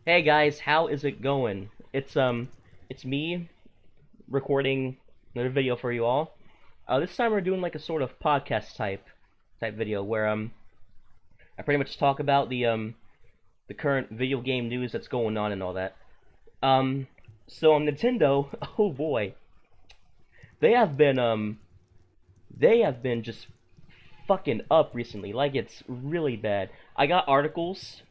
Hey guys, how is it going? It's me recording another video for you all. This time we're doing like a sort of podcast type video where I pretty much talk about the current video game news that's going on and all that. So on Nintendo, oh boy, they have been they have been just fucking up recently. Like it's really bad. I got articles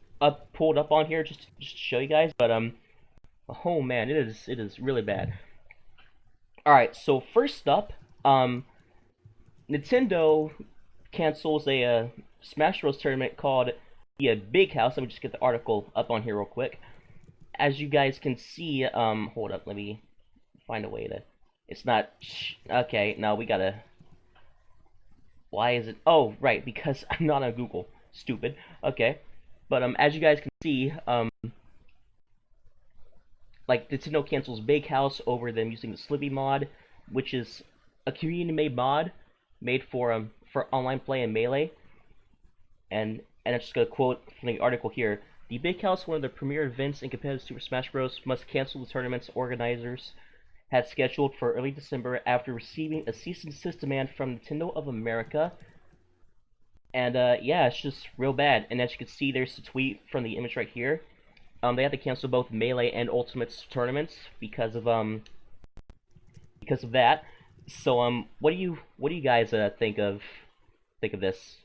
pulled up on here just to show you guys, but oh man, it is really bad. All right, so first up, Nintendo cancels a Smash Bros tournament called the Big House. Let me just get the article up on here real quick. As you guys can see, hold up, let me find a way to. It's not. Okay, no, we gotta. Why is it? Oh, right, because I'm not on Google. Stupid. Okay, but as you guys can see, like Nintendo cancels Big House over them using the Slippy mod, which is a community-made mod made for online play in Melee. And I'm just gonna quote from the article here: "The Big House, one of the premier events in competitive Super Smash Bros., must cancel the tournament's organizers had scheduled for early December after receiving a cease and desist demand from Nintendo of America." And yeah, it's just real bad. And as you can see, there's a tweet from the image right here. They had to cancel both Melee and Ultimates tournaments because of that. So what do you guys think of this?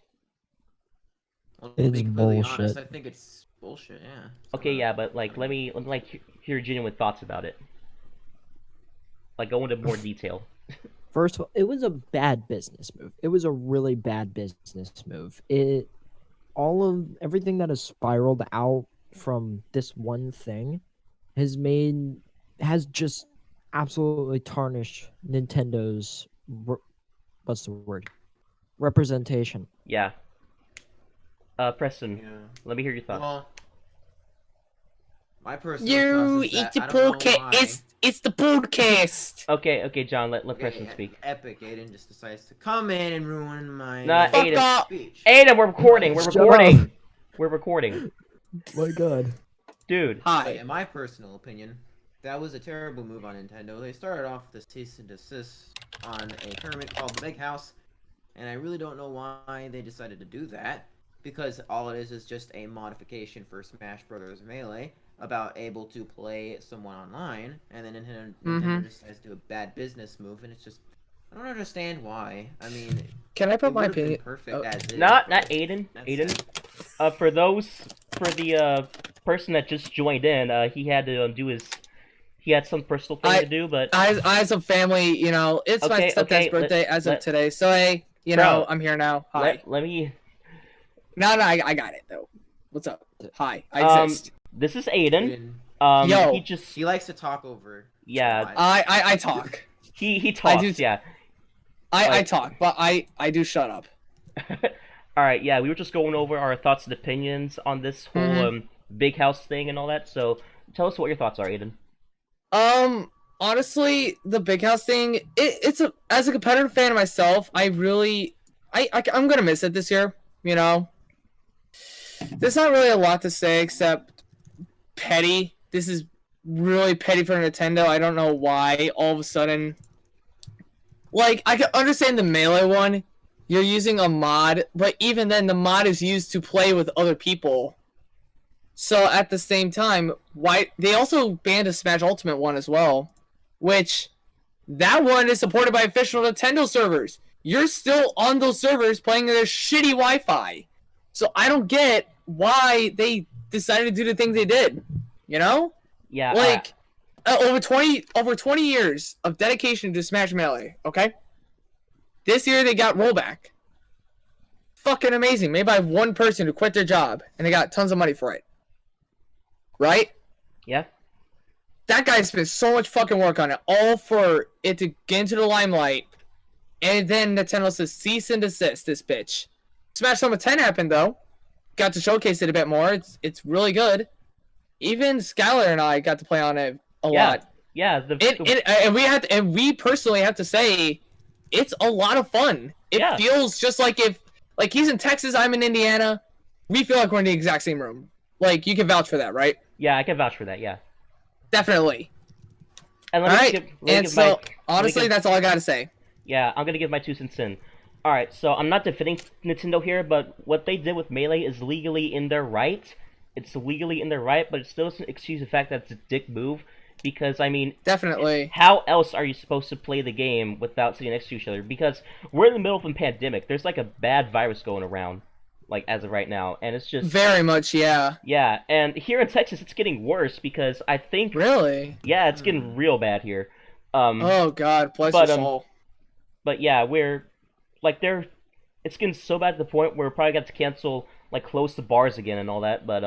Well, to It's be completely honest, bullshit. I think it's bullshit, yeah. Okay, yeah, but like let me like hear your genuine thoughts about it. Like go into more detail. First of all, it was a bad business move. It was a really bad business move. All of everything that has spiraled out from this one thing has just absolutely tarnished Nintendo's what's the word? Representation. Yeah. Preston, Yeah. let me hear your thoughts. Well, my personal You thoughts is eat that the I don't know podcast. why It's the podcast. Okay, John, let Okay, Preston speak. Epic Aiden just decides to come in and ruin my Nah, Fuck Aiden. off. speech. Aiden, we're recording. We're Shut recording. up. We're recording, My God. dude. But Hi. in my personal opinion, that was a terrible move on Nintendo. They started off with a cease and desist on a tournament called the Big House, and I really don't know why they decided to do that, because all it is just a modification for Smash Brothers Melee about able to play someone online, and then Nintendo decides to do a bad business move, and it's just, I don't understand why. I mean, Can I it put my would've been opinion? perfect as is. Not but Aiden. that's Aiden. it. For the person that just joined in, he had to he had some personal thing to do, but I have some family. It's my Okay, stepdad's okay, birthday as of let- today. So hey, Bro, I'm here now. Hi. let me. No, I got it though. What's up? Hi. I exist. This is Aiden. Yo. He just He likes to talk over. yeah. Live. I talk. He talks. do- Yeah. I Like- talk, but I do shut up. All right, yeah, we were just going over our thoughts and opinions on this whole Big House thing and all that. So tell us what your thoughts are, Aiden. Honestly, the Big House thing, as a competitive fan myself, I'm gonna miss it this year. There's not really a lot to say except petty. This is really petty for Nintendo. I don't know why all of a sudden. Like, I can understand the Melee one. You're using a mod, but even then, the mod is used to play with other people. So at the same time, why they also banned a Smash Ultimate one as well, which that one is supported by official Nintendo servers. You're still on those servers playing their shitty Wi-Fi. So I don't get why they decided to do the things they did. Yeah. Like over 20 years of dedication to Smash Melee, okay? This year they got rollback. Fucking amazing. Made by one person who quit their job and they got tons of money for it. Right? Yeah. That guy spent so much fucking work on it, all for it to get into the limelight, and then Nintendo says cease and desist this bitch. Smash Ultimate 10 happened though. Got to showcase it a bit more. It's really good. Even Skylar and I got to play on it a lot. Yeah. And we personally have to say, it's a lot of fun. It feels just like if he's in Texas, I'm in Indiana. We feel like we're in the exact same room. Like, you can vouch for that, right? Yeah, I can vouch for that. Yeah. Definitely. And All right. And so, honestly, that's all I gotta say. Yeah, I'm gonna give my 2 cents in. Alright, so I'm not defending Nintendo here, but what they did with Melee is legally in their right. It's legally in their right, but it still doesn't excuse the fact that it's a dick move. Because, I mean, Definitely. how else are you supposed to play the game without sitting next to each other? Because we're in the middle of a pandemic. There's like a bad virus going around, like, as of right now. And it's just... Very much, yeah. Yeah, and here in Texas, it's getting worse because I think... Really? Yeah, it's getting real bad here. Oh, God. Bless your soul. But yeah, it's getting so bad to the point where we're probably got to cancel, like, close the bars again and all that, but,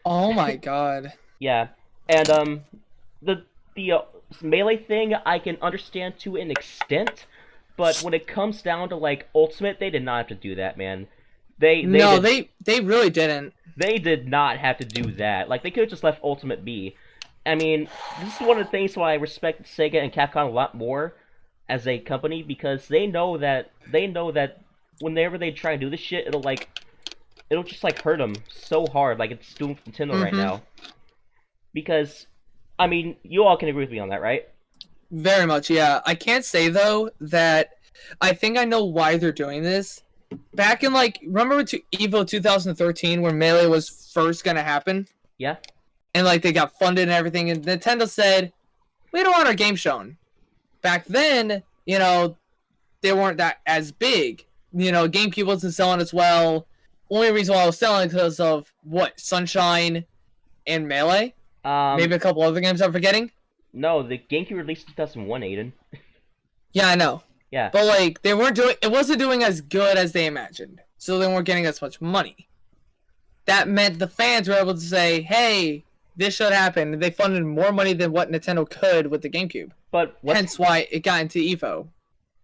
Oh my God. yeah. And, the Melee thing I can understand to an extent, but when it comes down to, like, Ultimate, they did not have to do that, man. They really didn't. They did not have to do that. Like, they could have just left Ultimate be. I mean, this is one of the things why I respect Sega and Capcom a lot more as a company, because they know that whenever they try to do this shit, it'll just like hurt them so hard, like it's doing with Nintendo right now. Because, I mean, you all can agree with me on that, right? Very much, yeah. I can't say though that I think I know why they're doing this. Back in remember Evo 2013 where Melee was first gonna happen? Yeah. And they got funded and everything, and Nintendo said, we don't want our game shown. Back then, they weren't that as big. GameCube wasn't selling as well. Only reason why I was selling because of Sunshine and Melee. Maybe a couple other games I'm forgetting. No, the GameCube released in 2001, Aiden. Yeah, I know. Yeah. But it wasn't doing as good as they imagined, so they weren't getting as much money. That meant the fans were able to say, "Hey, this should happen." They funded more money than what Nintendo could with the GameCube. Hence why it got into Evo.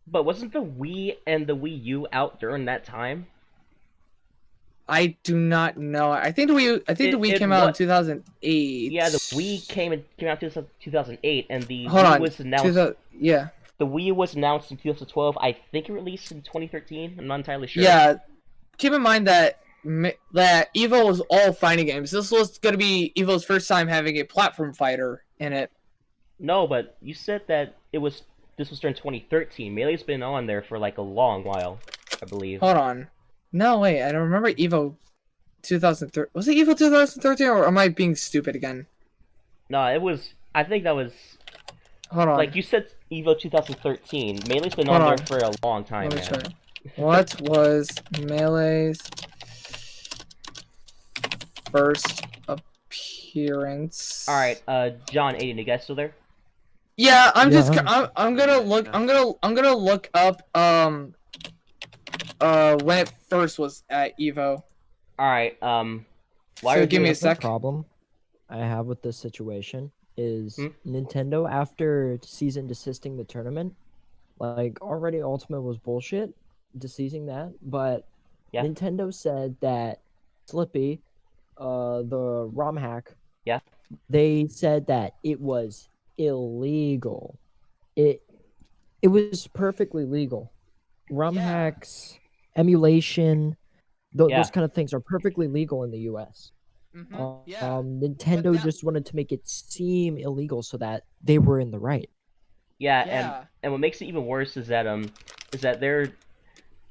But wasn't the Wii and the Wii U out during that time? I do not know. I think the Wii came out in 2008. Yeah, the Wii came out in 2008, and the Wii was announced. The Wii was announced in 2012. I think it released in 2013. I'm not entirely sure. Yeah, keep in mind that Evo was all fighting games. This was going to be Evo's first time having a platform fighter in it. No, but you said that this was during 2013. Melee's been on there for a long while, I believe. Hold on. No, wait, I don't remember Evo 2013. Was it Evo 2013 or am I being stupid again? No, it was. I think that was. Hold on. Like you said, Evo 2013. Melee's been on there for a long time, man. Try. What was Melee's first appearance? All right, John, Aiden, you guys still there? Yeah, I'm gonna look up when it first was at Evo. All right, give me a sec. The problem I have with this situation is Nintendo, after cease and desisting the tournament, already Ultimate was bullshit, deceasing that, but Nintendo said that Slippy, the ROM hack, they said that it was illegal. It was perfectly legal. ROM hacks, emulation, those kind of things are perfectly legal in the US. Nintendo just wanted to make it seem illegal so that they were in the right. And what makes it even worse is that they're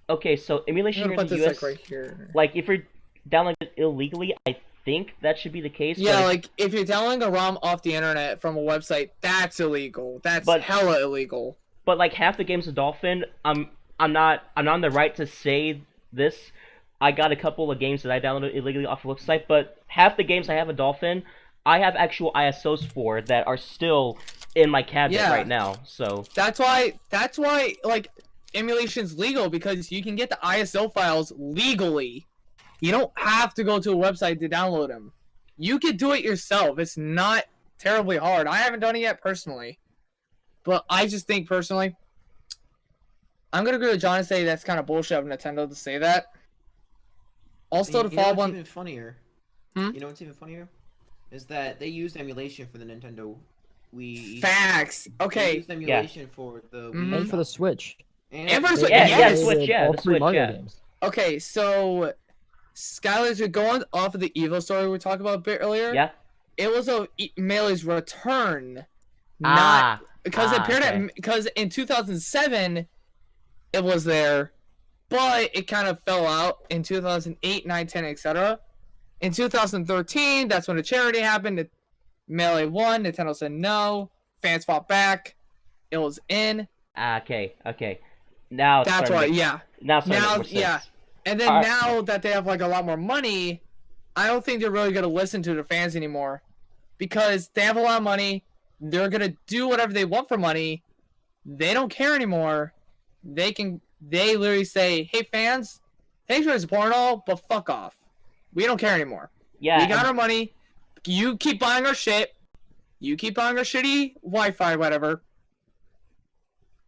okay. So emulation here in the US, right here. If you're downloading it illegally, I think that should be the case. Yeah, if you're downloading a ROM off the internet from a website, that's illegal. That's hella illegal. But half the games of Dolphin, I'm not on the right to say this. I got a couple of games that I downloaded illegally off the website, but half the games I have in Dolphin, I have actual ISOs for that are still in my cabinet right now. So that's why emulation's legal, because you can get the ISO files legally. You don't have to go to a website to download them. You can do it yourself. It's not terribly hard. I haven't done it yet personally, but I just think personally, I'm gonna agree with John and say that's kind of bullshit of Nintendo to say that. Also, to follow on. Even funnier. You know what's even funnier? Is that they used emulation for the Nintendo Wii. Facts. Okay. They used emulation for the Wii. And for the Switch. And for the Switch. Yeah, Switch. All The three Switch. Mario Yeah. games. Okay, so Skylar, going off of the Evo story we talked about a bit earlier. Yeah. It was Melee's return, not because because in 2007 it was there, but it kind of fell out in 2008, 9, 10, etc. In 2013, that's when the charity happened. Melee won. Nintendo said no. Fans fought back. It was in. Okay. Now it's That's right. Yeah. Now it's starting to make more sense. Yeah. And then now that they have like a lot more money, I don't think they're really gonna listen to their fans anymore, because they have a lot of money. They're gonna do whatever they want for money. They don't care anymore. They literally say, "Hey fans, thanks for the support and all, but fuck off. We don't care anymore. Yeah. We got our money. You keep buying our shit. You keep buying our shitty Wi-Fi, whatever.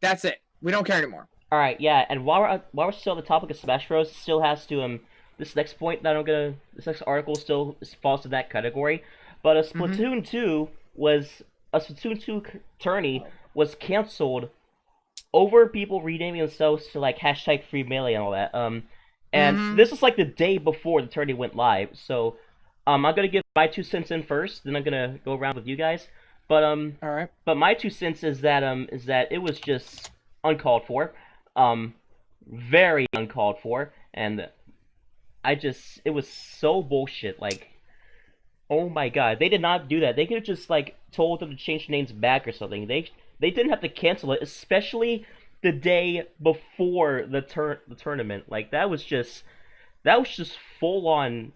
That's it. We don't care anymore." All right, yeah, and while we're still on the topic of Smash Bros, still has to this next point that this next article still falls to that category, but a Splatoon 2 tourney was canceled over people renaming themselves to like hashtag free melee and all that. And this is like the day before the tourney went live, so I'm gonna give my 2 cents in first, then I'm gonna go around with you guys. But all right. But my 2 cents is that it was just uncalled for. Very uncalled for, and it was so bullshit. Like, oh my god, they did not do that. They could have just like told them to change names back or something. They didn't have to cancel it, especially the day before the tournament. Like that was just full on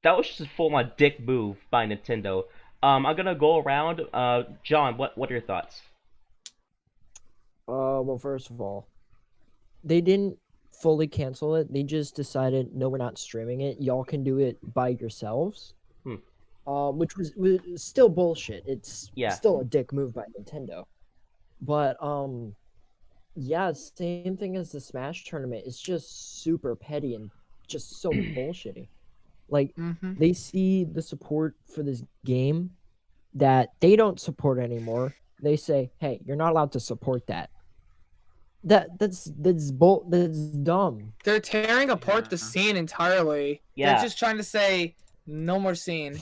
dick move by Nintendo. I'm gonna go around. John, what are your thoughts? Well, first of all, they didn't fully cancel it. They just decided, no, we're not streaming it. Y'all can do it by yourselves. Which was still bullshit. It's still a dick move by Nintendo. But yeah, same thing as the Smash tournament. It's just super petty and just so bullshitty. Like they see the support for this game that they don't support anymore. They say, "Hey, you're not allowed to support that." That's dumb. They're tearing apart the scene entirely. Yeah. They're just trying to say no more scene.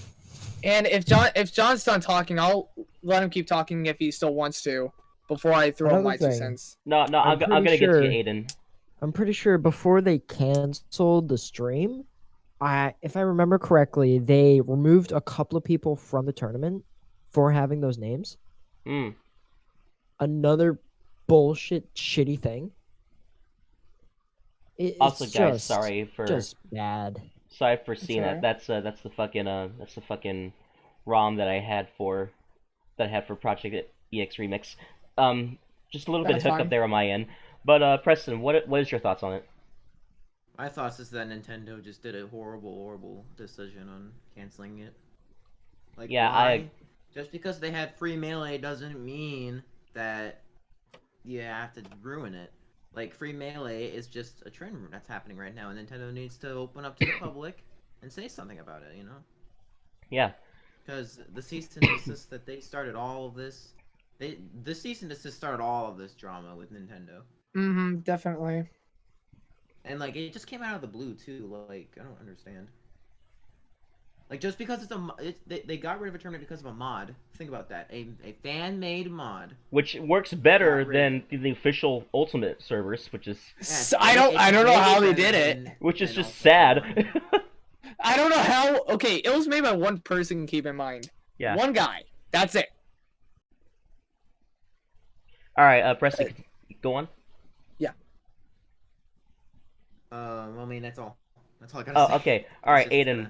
And if John's done talking, I'll let him keep talking if he still wants to before I throw in my 2 cents. No, I'm gonna get to you, Aiden. I'm pretty sure before they canceled the stream, if I remember correctly, they removed a couple of people from the tournament for having those names. Another bullshit shitty thing. Also, guys, sorry for bad. Sorry for seeing that. That's the fucking ROM that I had for Project EX Remix. Just a little bit of hiccup there on my end. But Preston, what is your thoughts on it? My thoughts is that Nintendo just did a horrible decision on canceling it. Like, yeah, why? Just because they had free melee doesn't mean that you have to ruin it. Like, free melee is just a trend that's happening right now, and Nintendo needs to open up to the public and say something about it, you know? Yeah. Because the cease and desist that they started all of this, the cease and desist started all of this drama with Nintendo. Definitely. And, like, it just came out of the blue, too. Like, I don't understand. Like, just because they got rid of a tournament because of a mod. Think about that. A fan-made mod. Which works better than the official Ultimate servers, which is... Yeah, I don't know how they did it. Which is just sad. I don't know how... Okay, it was made by one person, keep in mind. Yeah. One guy. That's it. Alright, Preston, go on. Yeah. I mean, that's all. That's all I gotta say. Oh, okay. Alright, Aiden.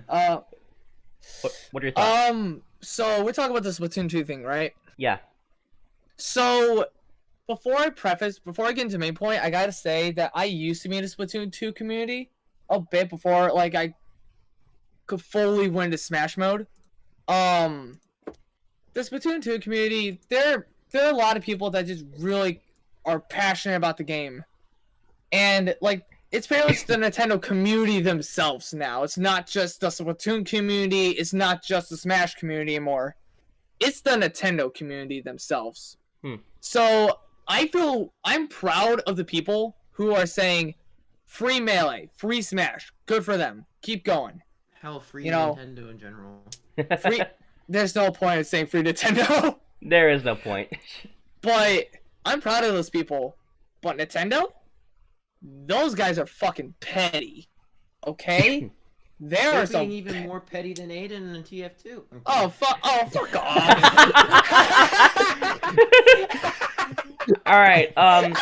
What are your thoughts? So we're talking about the Splatoon 2 thing, right? Yeah. So, before I get into the main point, I gotta say that I used to be in the Splatoon 2 community a bit before, like, I could fully win into Smash mode. The Splatoon 2 community, there are a lot of people that just really are passionate about the game. And, like, it's pretty much the Nintendo community themselves now. It's not just the Splatoon community. It's not just the Smash community anymore. It's the Nintendo community themselves. So I'm proud of the people who are saying, free Melee, free Smash. Good for them. Keep going. Hell, free You know- Nintendo in general. Free. There's no point in saying free Nintendo. There is no point. But I'm proud of those people. But Nintendo? Those guys are fucking petty. Okay? There They're are some. being even more petty than Aiden and TF2. Okay. Oh fuck! Oh fuck off! All right. I have to make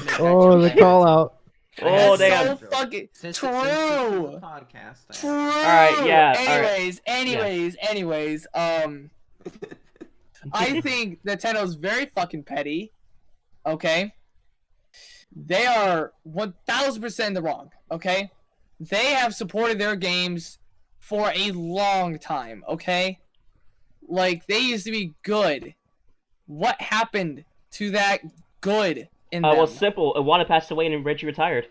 that Oh, the joke. call out. Oh, That's they so got. fucking Since true. Since this is a podcast. True. right, yeah, all right. Anyways. I think Nintendo's very fucking petty. Okay. They are 1000% in the wrong. Okay. They have supported their games for a long time. Okay. Like they used to be good. What happened to that good in them? Well, simple. Iwata passed away and Reggie retired.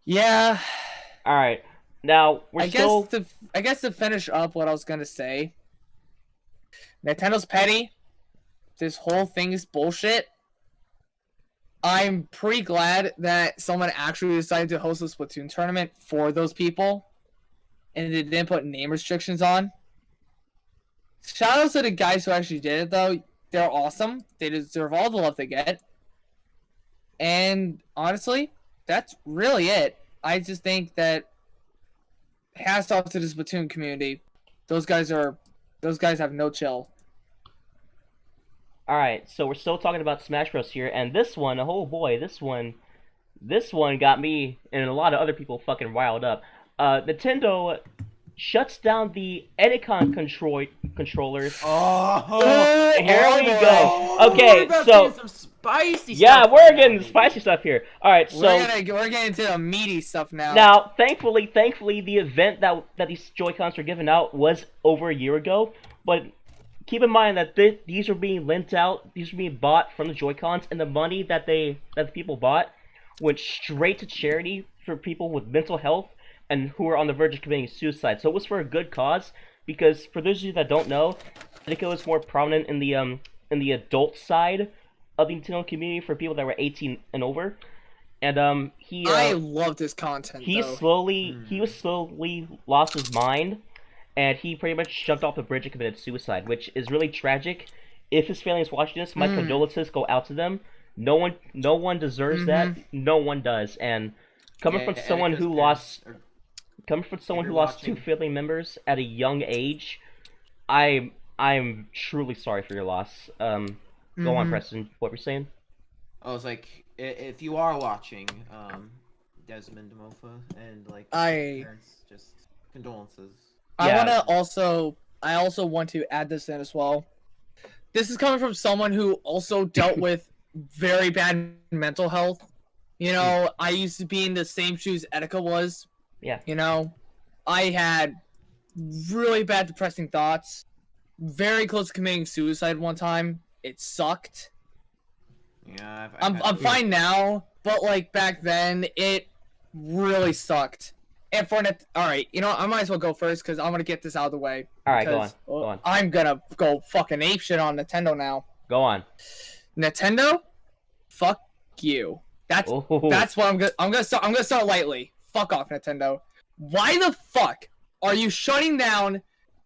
Yeah. All right. Now we're I still. guess to finish up what I was gonna say, Nintendo's petty. This whole thing is bullshit. I'm pretty glad that someone actually decided to host a Splatoon tournament for those people, and they didn't put name restrictions on. Shout out to the guys who actually did it though. They're awesome. They deserve all the love they get. And honestly, that's really it. I just think that hats off to the Splatoon community. Those guys have no chill. All right. So we're still talking about Smash Bros. Here, and this one, oh boy, this one got me and a lot of other people fucking riled up. Nintendo shuts down the Anycon controllers. Oh, Here we boy. go. we're Okay, about so to get some spicy yeah, stuff we're right getting now, the spicy stuff here. All right, so We're getting into the meaty stuff now. now, thankfully, the event that these Joy-Cons were given out was over a year ago. But keep in mind that these are being lent out, these are being bought from the Joy-Cons, and the money that the people bought went straight to charity for people with mental health and who are on the verge of committing suicide. So it was for a good cause, because for those of you that don't know, I think it was more prominent in the adult side of the Nintendo community for people that were 18 and over. And I love this content. he though. slowly lost his mind, and he pretty much jumped off the bridge and committed suicide, which is really tragic. If his family is watching this, my condolences go out to them. No one deserves that. No one does. And coming from someone who lost two family members at a young age, I'm truly sorry for your loss. Go on, Preston. What were you saying? I was like, if you are watching, Desmond Mofa and like parents, just condolences. Yeah. I also want to add this in as well. This is coming from someone who also dealt with very bad mental health. You know, I used to be in the same shoes Etika was. Yeah. You know, I had really bad depressing thoughts. Very close to committing suicide one time. It sucked. Yeah, I'm fine now, but like back then, it really sucked. And for alright, you know what, I might as well go first because I'm gonna get this out of the way. Alright, go on. I'm gonna go fucking apeshit on Nintendo now. Go on. Nintendo, fuck you. That's what I'm gonna start lightly. Fuck off, Nintendo. Why the fuck are you shutting down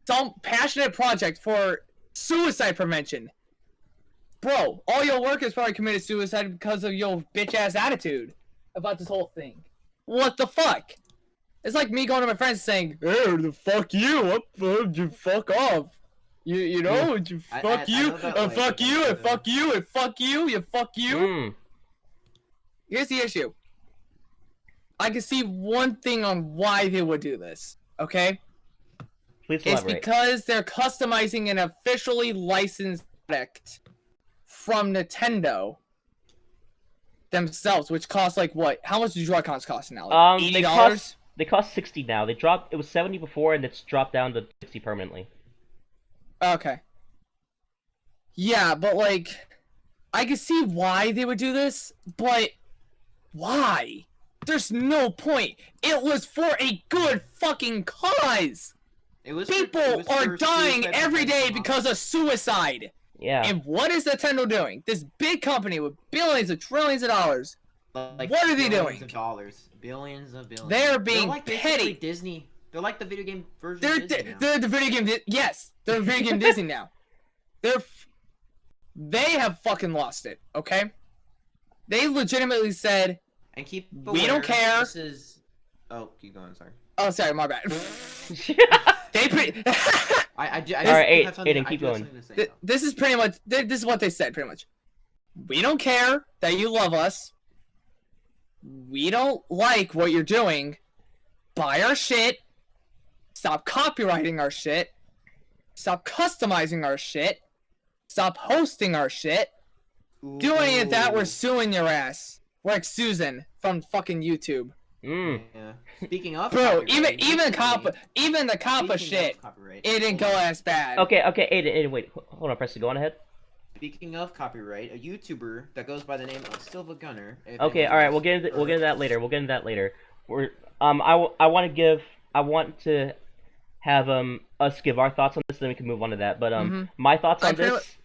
some passionate project for suicide prevention? Bro, all your workers probably committed suicide because of your bitch ass attitude about this whole thing. What the fuck? It's like me going to my friends saying, "Hey, the fuck you, you fuck off." You know, you fuck you, and fuck you, and fuck you, and fuck you, you fuck you. Here's the issue. I can see one thing on why they would do this, okay? Please It's elaborate. because they're customizing an officially licensed product from Nintendo themselves, which costs like what? How much do Joy-Cons cost now? Like $80? They cost 60 now. It was 70 before, and it's dropped down to 60 permanently. Okay. Yeah, but like, I can see why they would do this, but why? There's no point. It was for a good fucking cause. People are dying every day because of suicide. Yeah. And what is Nintendo doing? This big company with billions of trillions of dollars. Like What are they billions doing? of dollars, billions of billions. They are being They're like basically petty. Disney. They're like the video game version They're of Disney now. they're the video game. Yes, they're video game Disney now. They have fucking lost it. Okay, they legitimately said, And keep we don't care. This is. Oh, keep going. Sorry. "Oh, sorry, my bad." They pretty. I Alright, have something- Aiden, I keep do have going. something to say, though. This is pretty much. This is what they said. Pretty much. We don't care that you love us. We don't like what you're doing. Buy our shit. Stop copyrighting our shit. Stop customizing our shit. Stop hosting our shit. Do any of that, we're Ooh. suing your ass. We're like Susan from fucking YouTube. Mm. Yeah. Speaking of Bro, copyright, even the speaking Kappa of shit, copyright, it didn't go hold on. as bad. Okay, Aiden, wait, hold on, Preston, go on ahead. Speaking of copyright, a YouTuber that goes by the name of Silva Gunner. if Okay, anyone all right, knows we'll get into her. that later. We'll get into that later. We're I want to have us give our thoughts on this, then we can move on to that. But Mhm. my thoughts on pretty this.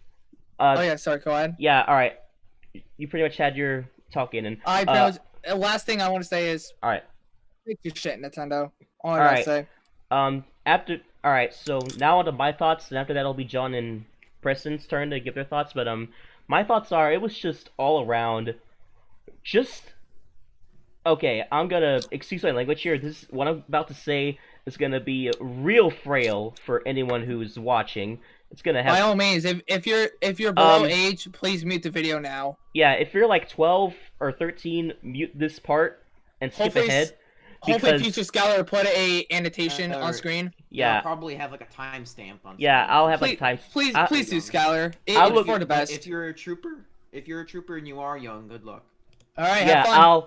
Oh yeah, sorry, go ahead. Yeah, all right. You pretty much had your talking, and I pretty much, the last thing I want to say is, all right. fix your shit, Nintendo. All I All gotta right. say. After all right, so now on to my thoughts, and after that it'll be John and Preston's turn to give their thoughts. But my thoughts are it was just all around, just okay. I'm gonna excuse my language here. This what I'm about to say is gonna be real frail for anyone who's watching. It's gonna By have all means, if you're below Um, age, please mute the video now. yeah. If you're like 12 or 13, mute this part and skip Hopefully, ahead. hopefully Because Future Scholar put a annotation Or- on screen. They'll Yeah, probably have like a timestamp on. yeah. screen. I'll have Please, like time. please, I- please do, Scholar. I'll It's look- for the But best. if you're a trooper and you are young, good luck. All right, Yeah, have fun.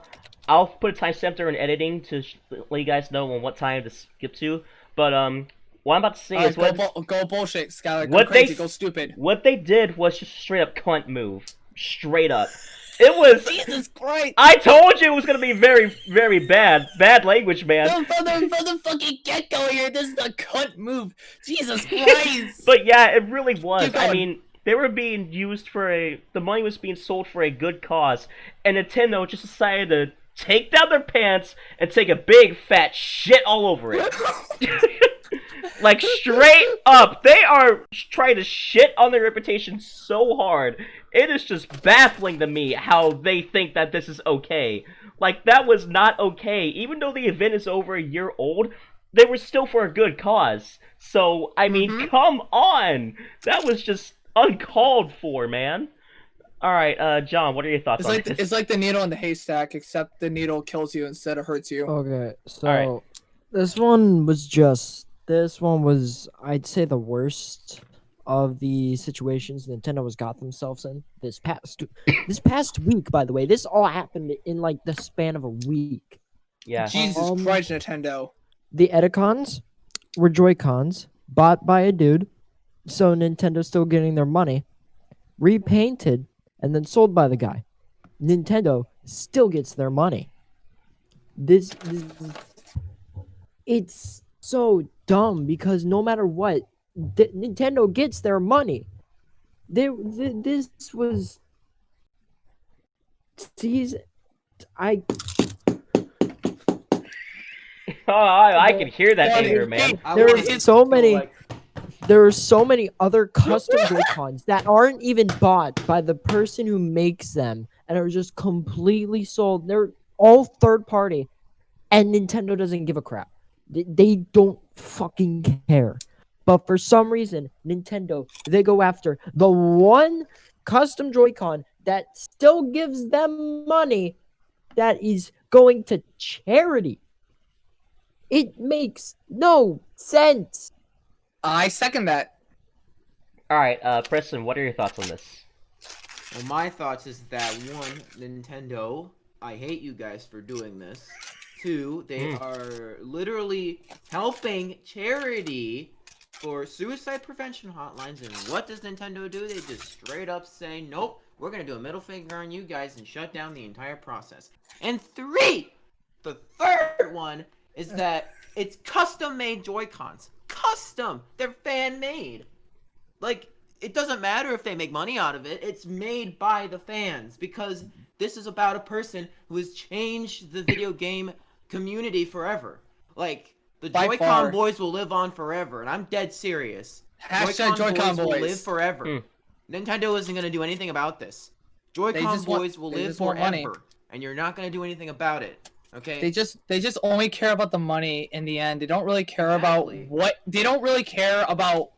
I'll put a timestamp there in editing to let you guys know on what time to skip to. But what I'm about to say All right, is what go bullshit, Scholar. Go what they crazy, go stupid. what they did was just straight up cunt move, straight up. It was. Jesus Christ! I told you it was gonna be very very bad language, man. From the fucking get go here, this is a cunt move. Jesus Christ! But yeah, it really was. Keep I going. mean, they were being used for the money was being sold for a good cause, and Nintendo just decided to take down their pants and take a big fat shit all over it. Like straight up, they are trying to shit on their reputation so hard. It is just baffling to me how they think that this is okay. Like that was not okay. Even though the event is over a year old, they were still for a good cause. So I mean, come on, that was just uncalled for, man. All right, John, what are your thoughts on this? It's like the needle in the haystack, except the needle kills you instead of hurts you. Okay, so Alright. this one was I'd say the worst of the situations Nintendo has got themselves in this past week. By the way, this all happened in like the span of a week. Yeah. Jesus Christ, Nintendo. The Edicons were Joy-Cons bought by a dude, so Nintendo's still getting their money, repainted, and then sold by the guy. Nintendo still gets their money. This it's so dumb because no matter what, Nintendo gets their money. This was I Oh, I can hear that God, anger, it- man. I there wanna are hit- so many like, there are so many other custom Joy-Cons that aren't even bought by the person who makes them and are just completely sold. They're all third party, and Nintendo doesn't give a crap. They don't fucking care. But for some reason, Nintendo, they go after the one custom Joy-Con that still gives them money that is going to charity. It makes no sense. I second that. All right, Preston, what are your thoughts on this? Well, my thoughts is that one, Nintendo, I hate you guys for doing this. Two, they are literally helping charity for suicide prevention hotlines. And what does Nintendo do? They just straight up say, nope, we're going to do a middle finger on you guys and shut down the entire process. And three, the third one is that it's custom-made Joy-Cons. Custom! They're fan-made. Like, it doesn't matter if they make money out of it. It's made by the fans because This is about a person who has changed the video game community forever. Like, the By Joy-Con far. boys will live on forever, and I'm dead serious. Hashtag Joy-Con will boys. live forever. Mm. Nintendo isn't going to do anything about this. They Joy-Con just want- boys will they live just want money. forever, and you're not going to do anything about it. Okay? They just only care about the money in the end. They don't really care Exactly. about what. They don't really care about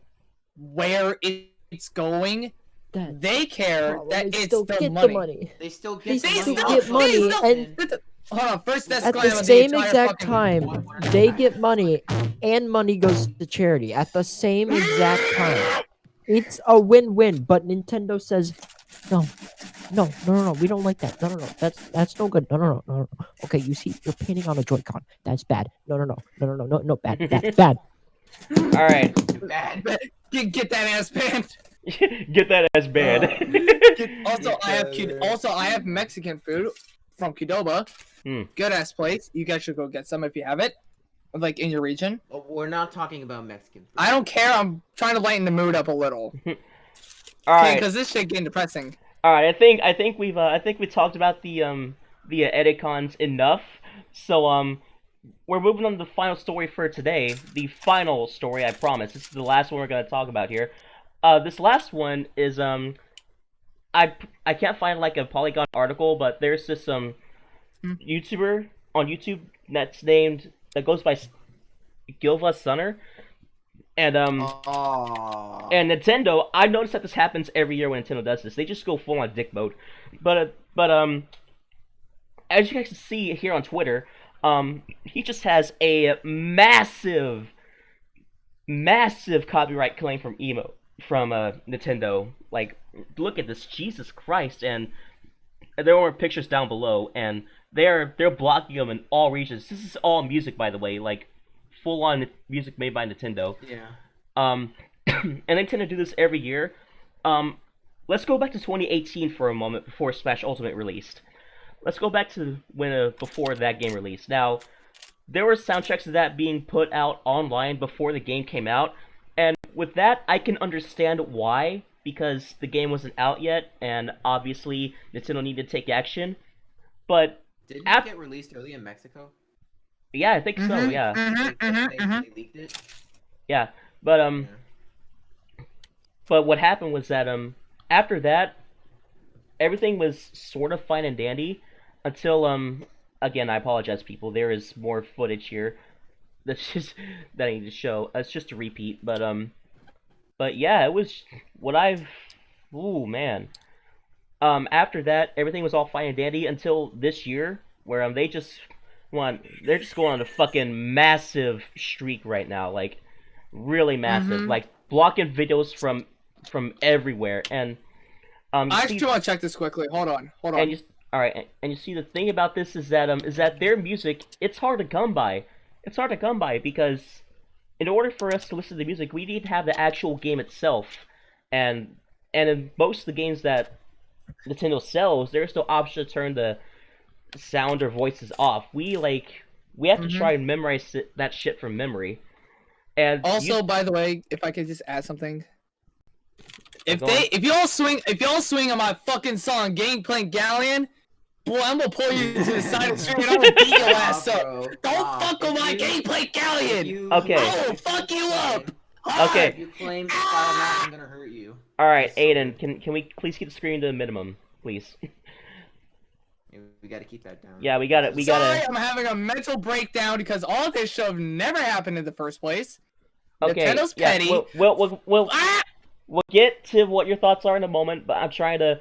where it's going. That They care problem, that they it's still the get money. the money. They still They get the still money. get money, and Hold on, first that's at the same exact time, they get money, and money goes to charity at the same exact time. It's a win-win, but Nintendo says, no, we don't like that. No, that's no good. No. Okay, you see, you're painting on a Joy-Con. That's bad. No, bad. That's bad. All right, Bad. Get that ass banned. get that ass banned. Also, I have Mexican food from Qdoba. Good ass place. You guys should go get some if you have it, like in your region. Oh, we're not talking about Mexican food. I don't care. I'm trying to lighten the mood up a little. All right, Because this shit getting depressing. all right. I think we talked about the editcons enough. So we're moving on to the final story for today. The final story, I promise. This is the last one we're gonna talk about here. This last one is I can't find like a Polygon article, but there's this YouTuber on YouTube that goes by Gilva Sunner, and and Nintendo. I noticed that this happens every year when Nintendo does this. They just go full on dick mode, but as you guys can see here on Twitter, he just has a massive copyright claim from Nintendo. Like, look at this, Jesus Christ! And there are pictures down below, and they're blocking them in all regions. This is all music, by the way, like full on music made by Nintendo. Yeah. And Nintendo do this every year. Let's go back to 2018 for a moment before Smash Ultimate released. Let's go back to when before that game released. Now, there were soundtracks of that being put out online before the game came out, and with that, I can understand why, because the game wasn't out yet, and obviously Nintendo needed to take action. But Didn't it get released early in Mexico? yeah, I think so. Yeah, They leaked it. yeah. But but what happened was that after that, everything was sort of fine and dandy until again, I apologize, people. There is more footage here that I need to show. It's just a repeat, but yeah, it was what I've. Ooh, man. After that, everything was all fine and dandy until this year, where they're just going on a fucking massive streak right now, like really massive, like blocking videos from everywhere, and I actually want to check this quickly. Hold on. And you see the thing about this is that their music, it's hard to come by. It's hard to come by because in order for us to listen to the music, we need to have the actual game itself, and in most of the games that Nintendo sells, there's no option to turn the sound or voices off. We have to try and memorize that shit from memory. And also, by the way, if I could just add something, if y'all swing on my fucking song Gangplank Galleon, boy, I'm gonna pull you to the side of the street and I'm gonna beat your ass up. Don't fuck with my Gangplank Galleon. Okay. I will fuck you up. Okay. If you claim to file that, I'm gonna hurt you. All right, Aiden, can we please keep the screen to a minimum, please? We gotta keep that down. Yeah, we got it. Sorry, I'm having a mental breakdown because all of this should have never happened in the first place. Okay. Nintendo's petty. Yeah, we'll get to what your thoughts are in a moment, but I'm trying to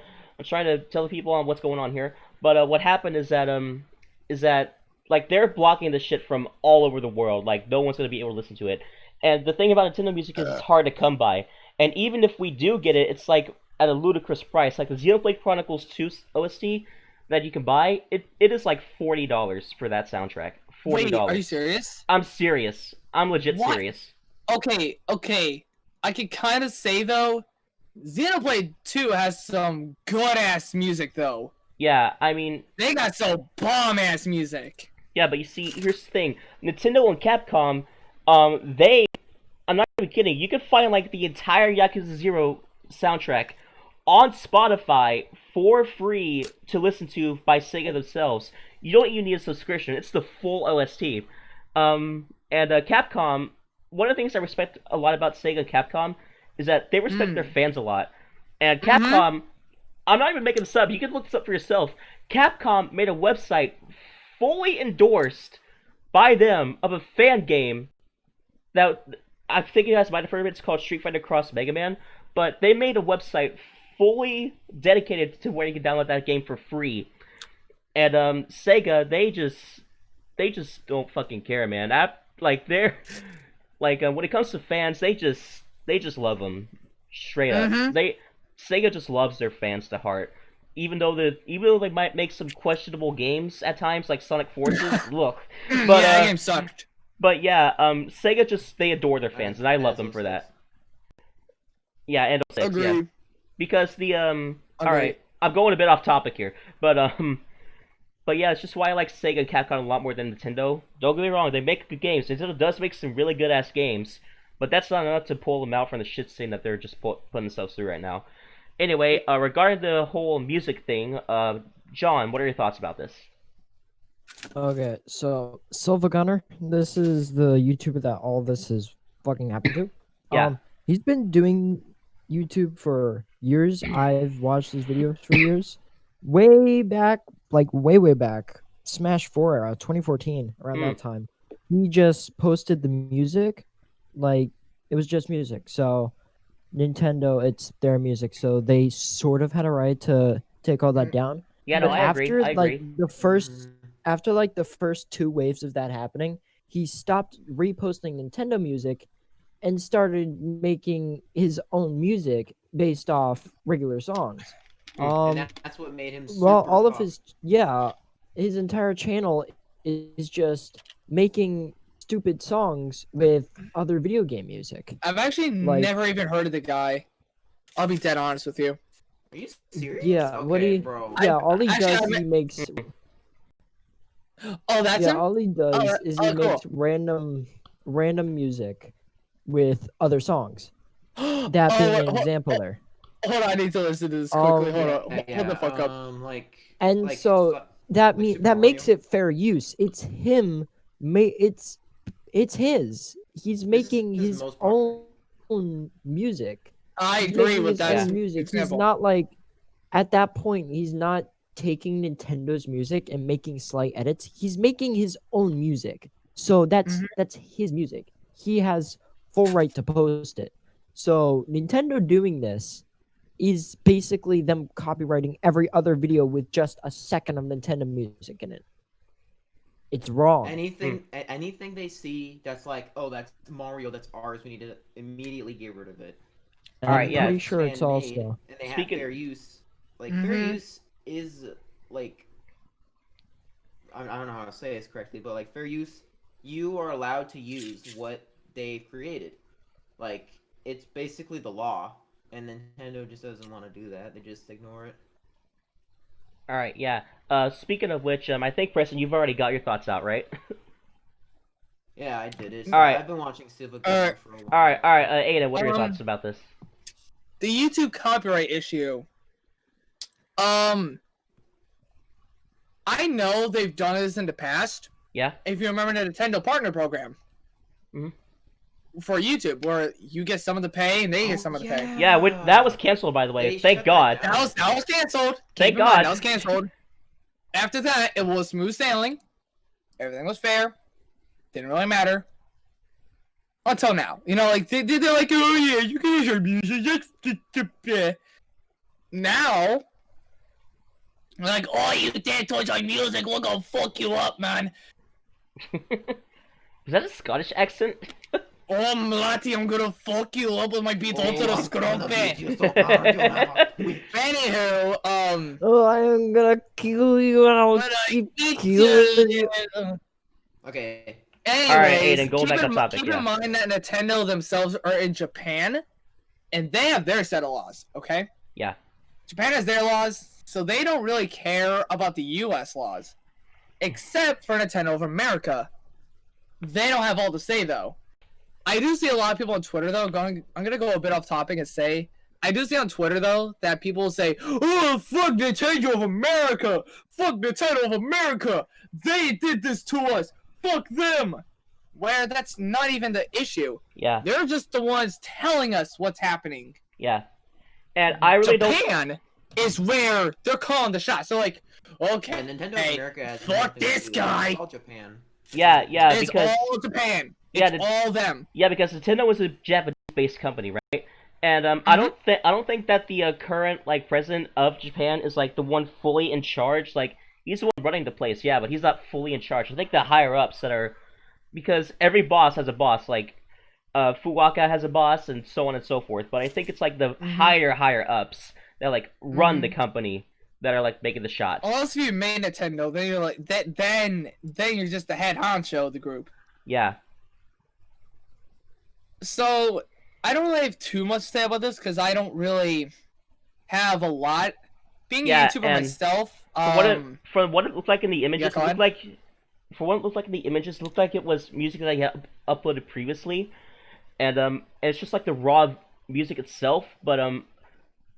tell the people on what's going on here. But what happened is that like they're blocking this shit from all over the world. Like no one's gonna be able to listen to it. And the thing about Nintendo music is it's hard to come by. And even if we do get it, it's like at a ludicrous price. Like the Xenoblade Chronicles 2 OST that you can buy, it is like $40 for that soundtrack. $40. Wait, are you serious? I'm serious. I'm legit serious. Okay. I can kind of say though, Xenoblade 2 has some good ass music though. Yeah, I mean, they got some bomb ass music. Yeah, but you see, here's the thing: Nintendo and Capcom, I'm not even kidding. You could find like the entire Yakuza 0 soundtrack on Spotify for free to listen to by Sega themselves. You don't even need a subscription. It's the full OST. And Capcom, one of the things I respect a lot about Sega and Capcom is that they respect their fans a lot. And Capcom, I'm not even making this up. You can look this up for yourself. Capcom made a website fully endorsed by them of a fan game that I think you guys might have heard of it. It's called Street Fighter Cross Mega Man. But they made a website fully dedicated to where you can download that game for free. And Sega, they just don't fucking care, man. They're like when it comes to fans, they just love them straight up. Sega just loves their fans to heart. Even though they might make some questionable games at times, like Sonic Forces, look. But that game sucked. But yeah, Sega they adore their fans, and I love them for that. Yeah, and 06, Agreed. yeah. Because alright, I'm going a bit off topic here, but yeah, it's just why I like Sega and Capcom a lot more than Nintendo. Don't get me wrong, they make good games. Nintendo does make some really good ass games, but that's not enough to pull them out from the shit scene that they're just putting themselves through right now. Anyway, regarding the whole music thing, John, what are your thoughts about this? Okay, so Silva Gunner, this is the YouTuber that all this is fucking happened to. Yeah. He's been doing YouTube for years. I've watched his videos for years. Way back, way back, Smash 4 era, 2014, around that time. He just posted the music, like, it was just music. So, Nintendo, it's their music, so they sort of had a right to take all that down. Yeah, But no, I agree. I agree. After the first two waves of that happening, he stopped reposting Nintendo music and started making his own music based off regular songs. And that's what made him super all of tough. his entire channel is just making stupid songs with other video game music. I've actually never even heard of the guy. I'll be dead honest with you. Are you serious? Yeah, okay, bro. all he does is he makes. Oh, that's him? all he does is he makes random music with other songs. That being an example there. Hold on, I need to listen to this quickly. Hold on, hold the fuck up. That makes it fair use. It's him. It's his. He's making his own music. I agree with that. Music. He's not like at that point. He's not taking Nintendo's music and making slight edits. He's making his own music. So that's his music. He has full right to post it. So Nintendo doing this is basically them copyrighting every other video with just a second of Nintendo music in it. It's wrong. Anything they see that's like, oh, that's Mario, that's ours, we need to immediately get rid of it. I'm pretty sure it's also. And they have fair use. Like, fair use is, like, I don't know how to say this correctly, but, like, fair use, you are allowed to use what they've created. Like, it's basically the law, and Nintendo just doesn't want to do that. They just ignore it. Alright, yeah. Speaking of which, I think, Preston, you've already got your thoughts out, right? Yeah, I did it. Alright. I've been watching Civic for a while. Alright, Ada, what are your thoughts about this? The YouTube copyright issue. I know they've done this in the past. Yeah. If you remember the Nintendo Partner Program. For YouTube, where you get some of the pay and they get some of the pay. Yeah, that was canceled, by the way. Thank God. That was canceled. Thank God. That was canceled. After that, it was smooth sailing. Everything was fair. Didn't really matter. Until now. You know, like, they're like, oh yeah, you can use your music. Now, they're like, oh, you dare touch our music, we're gonna fuck you up, man. Is that a Scottish accent? Oh, Mlati, I'm gonna fuck you up with my beat to the scrumpy. Anywho, oh, I'm gonna kill you and I'll keep killing you. Okay. Anyways, alright, Aiden, go back on topic. Keep in mind that Nintendo themselves are in Japan, and they have their set of laws, okay? Yeah. Japan has their laws, so they don't really care about the US laws. Except for Nintendo of America. They don't have all to say, though. I do see a lot of people on Twitter, though, I'm going to go a bit off topic and say I do see on Twitter though that people say, "Oh, fuck Nintendo of America! Fuck Nintendo of America! They did this to us! Fuck them!" Where that's not even the issue. Yeah. They're just the ones telling us what's happening. Yeah. And I really Japan is where they're calling the shots. So like, okay, And Nintendo of America has fuck nothing to this do with it. guy. It's all Japan. Yeah, It's because all Japan. Yeah, It's all them. yeah, because Nintendo was a Japanese-based company, right? And Mm-hmm. I don't think that the current like president of Japan is like the one fully in charge. Like he's the one running the place, yeah, but he's not fully in charge. I think the higher ups that are, because every boss has a boss. Like Fuwaka has a boss, and so on and so forth. But I think it's like the higher ups that like run the company that are like making the shots. Unless you made Nintendo, then you're like that. Then you're just the head honcho of the group. Yeah. So I don't really have too much to say about this because I don't really have a lot. Being a YouTuber and myself, from what it looked like in the images, go it ahead. looked like it looked like it was music that I had uploaded previously, and it's just like the raw music itself. But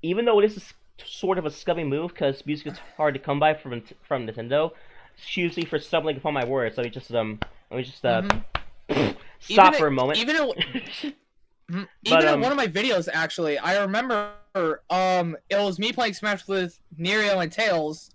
even though it is sort of a scummy move because music is hard to come by from Nintendo, excuse me for stumbling upon my words. Let me just stop for a moment. Even But, in one of my videos, actually, I remember it was me playing Smash with Nerio and Tails.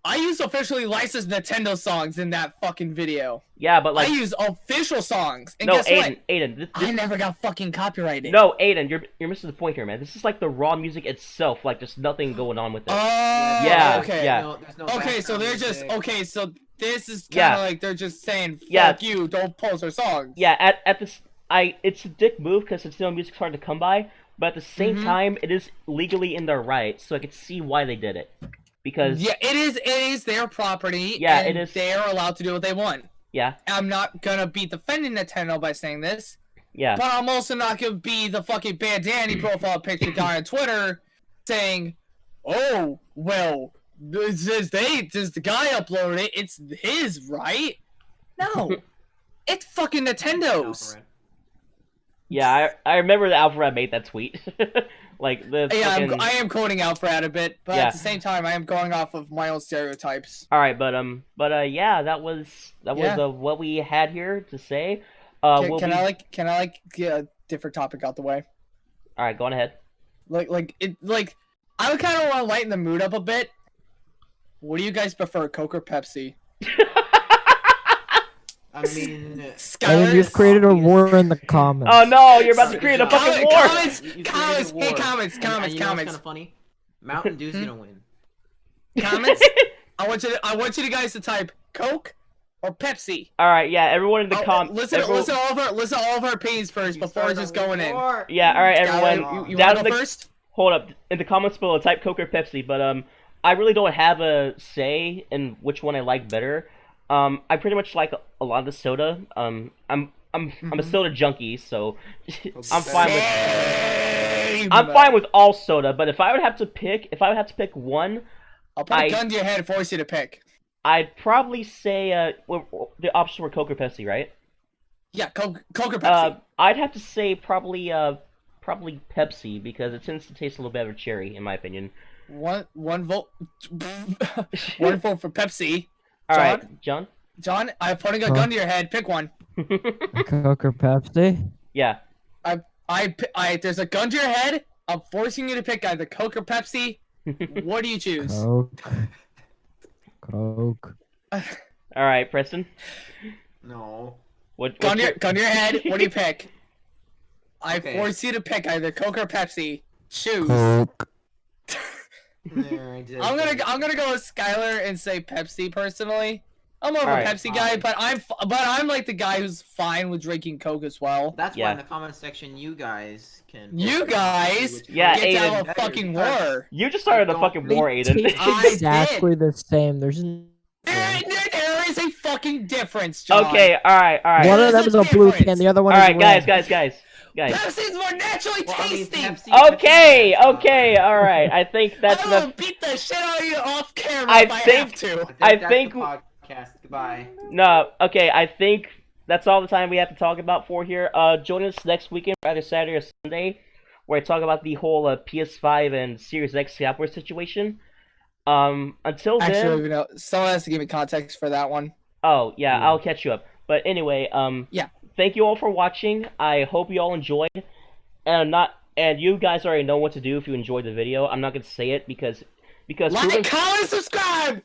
I used officially licensed Nintendo songs in that fucking video. Yeah, but like I used official songs. And no, guess what? Aiden, I never got fucking copyrighted. No, Aiden, you're missing the point here, man. This is like the raw music itself, like there's nothing going on with it. Oh, Yeah, okay. yeah. There's no Okay, so background they're just music. okay. So this is kind Yeah. of like they're just saying, "Fuck Yeah. you, don't post our songs." Yeah, at this, it's a dick move because it's music's hard to come by, but at the same time, it is legally in their rights, so I could see why they did it. Because Yeah, it is their property. Yeah, and it is. They are allowed to do what they want. yeah, I'm not gonna be defending Nintendo by saying this, yeah, but I'm also not gonna be the fucking Bad Danny profile picture guy on Twitter saying, "Oh, well, since the guy uploaded it, it's his, right?" No, it's fucking Nintendo's. Alfred. yeah. I remember that Alfred made that tweet. Like the Yeah, fucking... I am quoting Alfred a bit, but Yeah. at the same time, I am going off of my own stereotypes. All right, but yeah, that was Yeah. what we had here to say. Can I get a different topic out the way? All right, go on ahead. I would kind of want to lighten the mood up a bit. What do you guys prefer, Coke or Pepsi? I mean, And you've created a war in the comments. Oh no, you're about to create a fucking war. Comments, you created comments, a hey, war. comments, And you know what's kind comments. of funny? Mountain Dew's gonna win. Comments. I want you guys to type Coke or Pepsi. All right, yeah, everyone in the Listen to all of our opinions first You before started just on going in. war. Yeah, all right, Skylar, everyone. you down want in to the go first? hold up in the comments below, type Coke or Pepsi. But I really don't have a say in which one I like better. I pretty much like a lot of the soda. I'm a soda junkie, so I'm fine with Same. I'm fine with all soda. But if I would have to pick one, I'll put a gun to your head and force you to pick. I'd probably say the options were Coke or Pepsi, right? Yeah, Coke or Pepsi. I'd have to say probably Pepsi because it tends to taste a little better cherry, in my opinion. One vote. One vote for Pepsi. All John? right, John. John, I'm putting a gun to your head. Pick one. Coke or Pepsi? Yeah. There's a gun to your head. I'm forcing you to pick either Coke or Pepsi. What do you choose? Coke. All right, Preston. No. Gun to your head. What do you pick? I Okay. force you to pick either Coke or Pepsi. Choose. Coke. There, I did. I'm gonna go with Skylar and say Pepsi personally. I'm more of Alright, a Pepsi guy, fine. but I'm like the guy who's fine with drinking Coke as well. That's Yeah. why in the comment section, you guys can. You guys Yeah, get to Aiden. have a fucking war. You just started a don't fucking They war, Aiden. taste I did. exactly the same. There's There is a fucking difference, John. Okay, all right. one of There's them is a a blue difference. can, the other All one is right, red. guys. Pepsi's more naturally Well, I mean, tasty. Pepsi- Okay, Pepsi- okay, all right. I think that's I will enough. beat the shit out of you off camera I if I think- have to. I that's think- the podcast. Goodbye. No, okay. I think that's all the time we have to talk about for here. Join us next weekend, either Saturday or Sunday. where I talk about the whole PS5 and Series X software situation. Until then, Actually, you know, someone has to give me context for that one. oh yeah, Yeah. I'll catch you up. But anyway, Yeah. thank you all for watching. I hope you all enjoyed, and you guys already know what to do if you enjoyed the video. I'm not gonna say it because Like, comment, subscribe.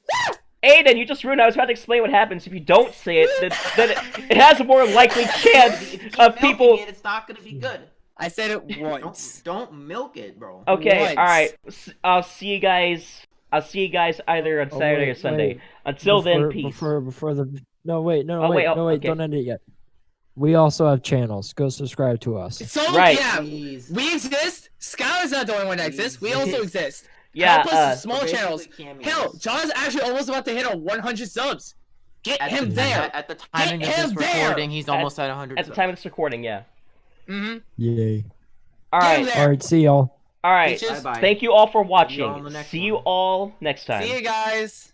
Aiden, you just ruined it. I was about to explain what happens if you don't say it. Then it has a more likely chance Keep of milking people. it, it's not gonna be good. I said it once. Don't milk it, bro. Okay, Once. all right. I'll see you guys. I'll see you guys either on Saturday or Sunday. Until then, peace. Before the no wait Oh, wait, okay. don't end it yet. We also have channels. Go subscribe to us. So Right. yeah, Please. we exist. Skylar's not the only one that exists. We also exist. Yeah, Help us, small Basically channels. cameos. Hell, John's actually almost about to hit on 100 subs. Get him the, there. At the timing of Get this him there. recording, he's almost at 100. at the time of this recording, yeah. Mm-hmm. Yay! All Get him right, there. All right, see y'all. all right. Bitches. Bye-bye. Thank you all for See you all watching. on the next See you one. all next time. See you guys.